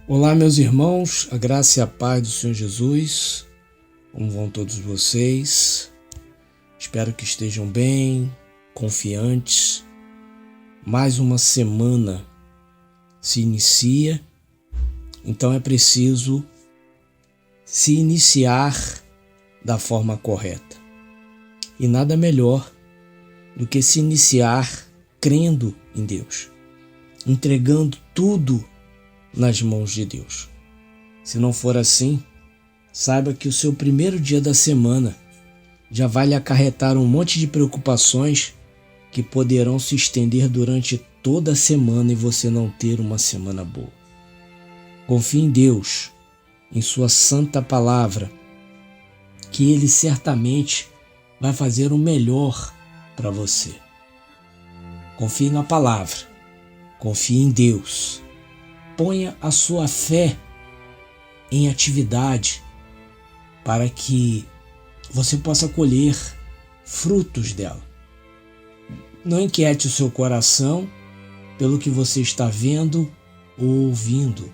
Olá, meus irmãos, a graça e a paz do Senhor Jesus. Como vão todos vocês? Espero que estejam bem, confiantes. Mais uma semana se inicia, então é preciso se iniciar da forma correta. E nada melhor do que se iniciar crendo em Deus, entregando tudo nas mãos de Deus. Se não for assim, saiba que o seu primeiro dia da semana já vai lhe acarretar um monte de preocupações que poderão se estender durante toda a semana e você não ter uma semana boa. Confie em Deus, em sua santa palavra, que Ele certamente vai fazer o melhor para você. Confie na palavra, confie em Deus. Ponha a sua fé em atividade para que você possa colher frutos dela. Não inquiete o seu coração pelo que você está vendo ou ouvindo,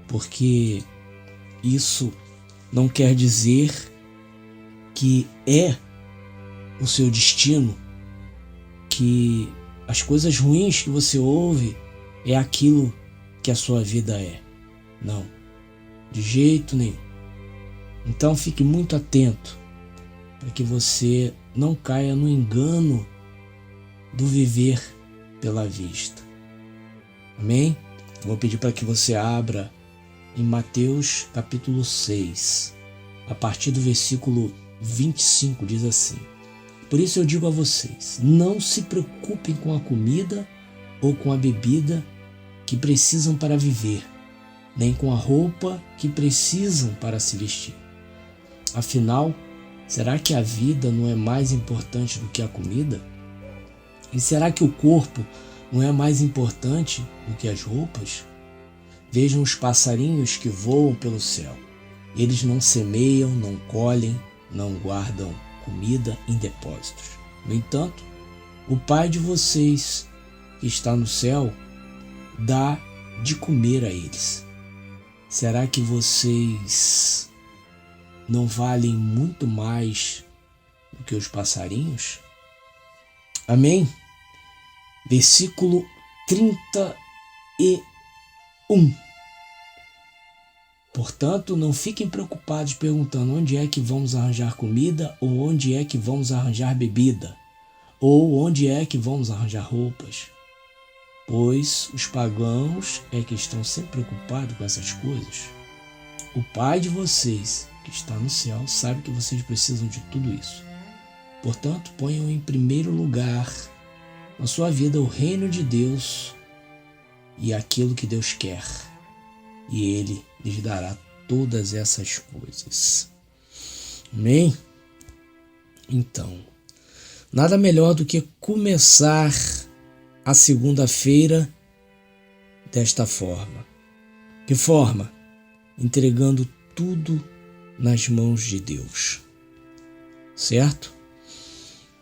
porque isso não quer dizer que é o seu destino, que as coisas ruins que você ouve é aquilo que a sua vida é. Não, de jeito nenhum. Então fique muito atento para que você não caia no engano do viver pela vista. Amém? Vou pedir para que você abra em Mateus capítulo 6, a partir do versículo 25, diz assim: Por isso eu digo a vocês, não se preocupem com a comida ou com a bebida que precisam para viver, nem com a roupa que precisam para se vestir. Afinal, será que a vida não é mais importante do que a comida? E será que o corpo não é mais importante do que as roupas? Vejam os passarinhos que voam pelo céu. Eles não semeiam, não colhem, não guardam comida em depósitos. No entanto, o Pai de vocês, que está no céu, dá de comer a eles. Será que vocês não valem muito mais do que os passarinhos? Amém? Versículo 31. Portanto, não fiquem preocupados perguntando onde é que vamos arranjar comida, ou onde é que vamos arranjar bebida, ou onde é que vamos arranjar roupas. Pois os pagãos é que estão sempre preocupados com essas coisas. O Pai de vocês, que está no céu, sabe que vocês precisam de tudo isso. Portanto, ponham em primeiro lugar na sua vida o reino de Deus e aquilo que Deus quer, e Ele lhes dará todas essas coisas. Amém? Então, nada melhor do que começar a segunda-feira desta forma. Que forma? Entregando tudo nas mãos de Deus. Certo?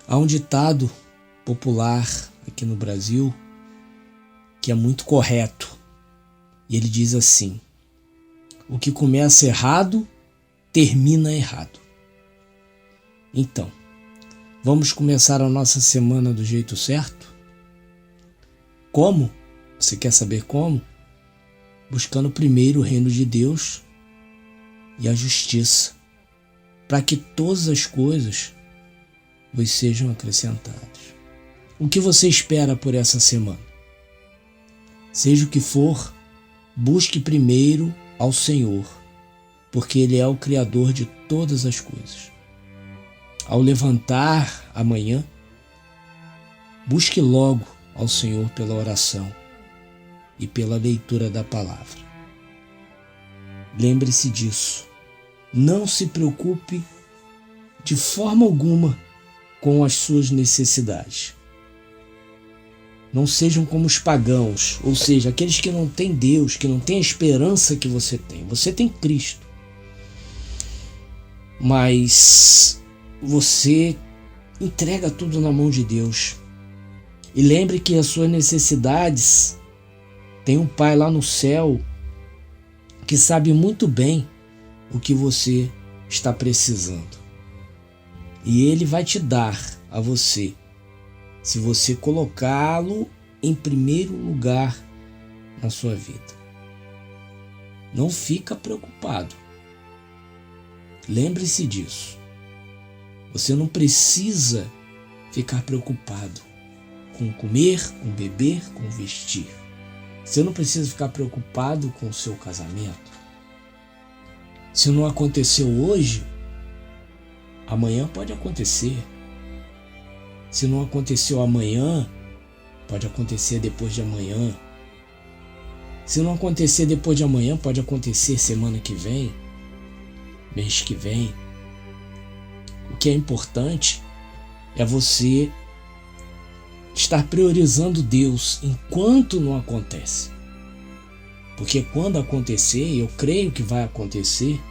Há um ditado popular aqui no Brasil que é muito correto. E ele diz assim: o que começa errado, termina errado. Então, vamos começar a nossa semana do jeito certo? Como? Você quer saber como? Buscando primeiro o reino de Deus e a justiça, para que todas as coisas vos sejam acrescentadas. O que você espera por essa semana? Seja o que for, busque primeiro ao Senhor, porque Ele é o Criador de todas as coisas. Ao levantar amanhã, busque logo ao Senhor pela oração e pela leitura da palavra. Lembre-se disso. Não se preocupe de forma alguma com as suas necessidades. Não sejam como os pagãos, ou seja, aqueles que não têm Deus, que não têm a esperança que você tem. Você tem Cristo, mas você entrega tudo na mão de Deus. E lembre que as suas necessidades tem um Pai lá no céu que sabe muito bem o que você está precisando. E Ele vai te dar a você, se você colocá-lo em primeiro lugar na sua vida. Não fica preocupado. Lembre-se disso. Você não precisa ficar preocupado com comer, com beber, com vestir. Você não precisa ficar preocupado com o seu casamento. Se não aconteceu hoje, amanhã pode acontecer. Se não aconteceu amanhã, pode acontecer depois de amanhã. Se não acontecer depois de amanhã, pode acontecer semana que vem, mês que vem. O que é importante é você estar priorizando Deus enquanto não acontece. Porque quando acontecer, eu creio que vai acontecer,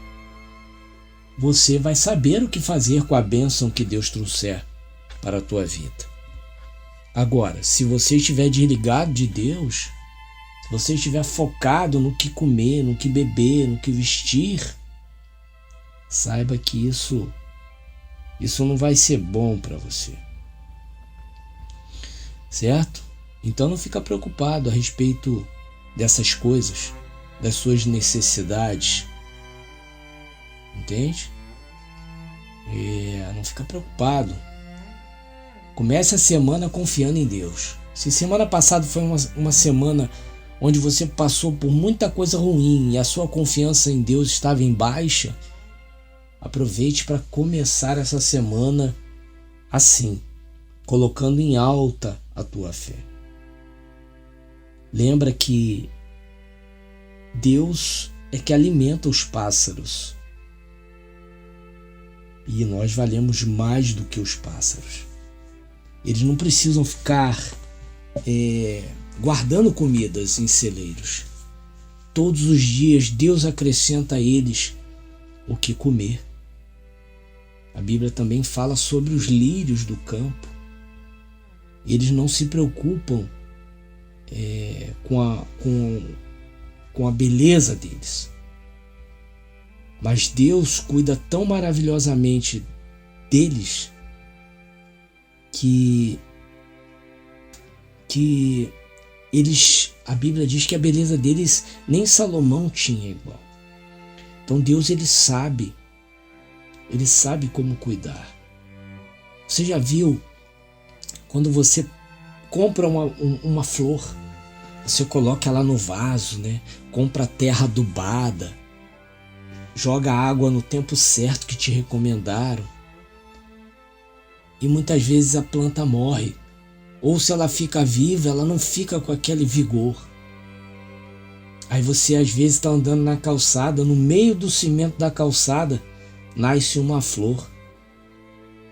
você vai saber o que fazer com a bênção que Deus trouxer para a tua vida. Agora, se você estiver desligado de Deus, se você estiver focado no que comer, no que beber, no que vestir, saiba que isso não vai ser bom para você. Certo? Então não fica preocupado a respeito dessas coisas, das suas necessidades. Entende? Não fica preocupado. Comece a semana confiando em Deus. Se semana passada foi uma semana onde você passou por muita coisa ruim e a sua confiança em Deus estava em baixa, aproveite para começar essa semana assim, colocando em alta a tua fé. Lembra que Deus é que alimenta os pássaros. E nós valemos mais do que os pássaros. Eles não precisam ficar guardando comidas em celeiros. Todos os dias Deus acrescenta a eles o que comer. A Bíblia também fala sobre os lírios do campo. Eles não se preocupam com a beleza deles. Mas Deus cuida tão maravilhosamente deles que eles, a Bíblia diz que a beleza deles nem Salomão tinha igual. Então Deus, ele sabe como cuidar. Você já viu quando você compra uma flor, você coloca ela no vaso, né? Compra a terra adubada, joga água no tempo certo que te recomendaram. E muitas vezes a planta morre. Ou se ela fica viva, ela não fica com aquele vigor. Aí você às vezes está andando na calçada, no meio do cimento da calçada, nasce uma flor.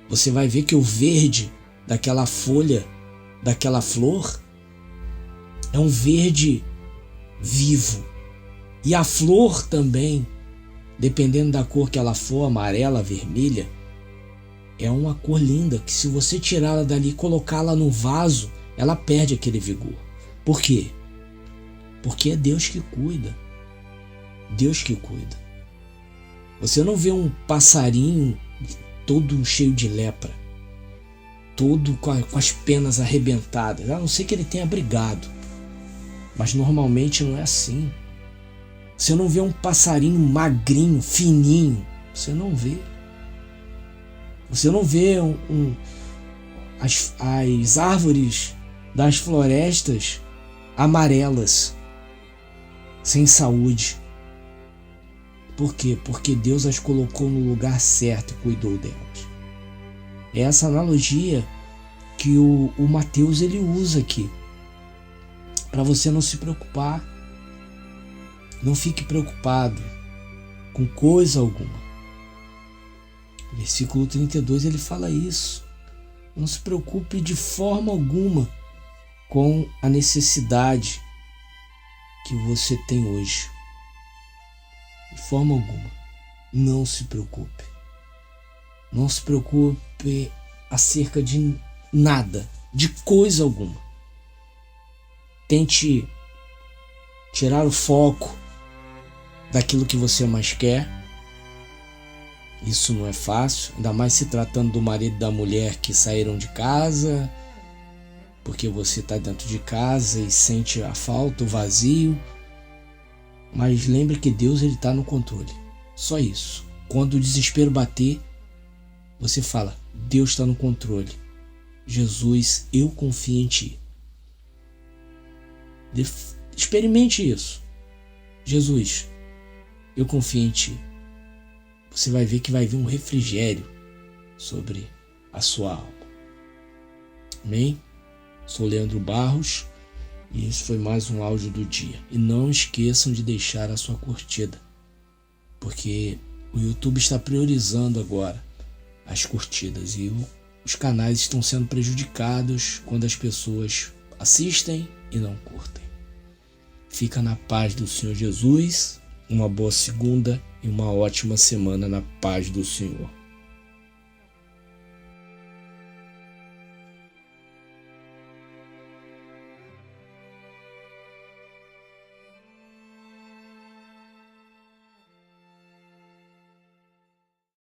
Você vai ver que o verde daquela folha, daquela flor, é um verde vivo. E a flor também, dependendo da cor que ela for, amarela, vermelha, é uma cor linda que se você tirá-la dali e colocá-la no vaso, ela perde aquele vigor. Por quê? Porque é Deus que cuida. Deus que cuida. Você não vê um passarinho todo cheio de lepra, todo com as penas arrebentadas, a não ser que ele tenha brigado. Mas normalmente não é assim. Você não vê um passarinho magrinho, fininho. Você não vê. Você não vê as árvores das florestas amarelas, sem saúde. Por quê? Porque Deus as colocou no lugar certo e cuidou delas. É essa analogia que o Mateus ele usa aqui, para você não se preocupar. Não fique preocupado com coisa alguma. Versículo 32 ele fala isso. Não se preocupe de forma alguma com a necessidade que você tem hoje. De forma alguma. Não se preocupe. Não se preocupe acerca de nada, de coisa alguma. Tente tirar o foco daquilo que você mais quer. Isso não é fácil, ainda mais se tratando do marido e da mulher que saíram de casa, porque você está dentro de casa e sente a falta, o vazio. Mas lembre que Deus está no controle. Só isso. Quando o desespero bater, você fala: Deus está no controle. Jesus, eu confio em Ti. Experimente isso. Jesus, eu confio em Ti. Você vai ver que vai vir um refrigério sobre a sua alma. Amém? Sou Leandro Barros e esse foi mais um áudio do dia. E não esqueçam de deixar a sua curtida, porque o YouTube está priorizando agora as curtidas e os canais estão sendo prejudicados quando as pessoas assistem e não curtem. Fica na paz do Senhor Jesus, uma boa segunda e uma ótima semana na paz do Senhor.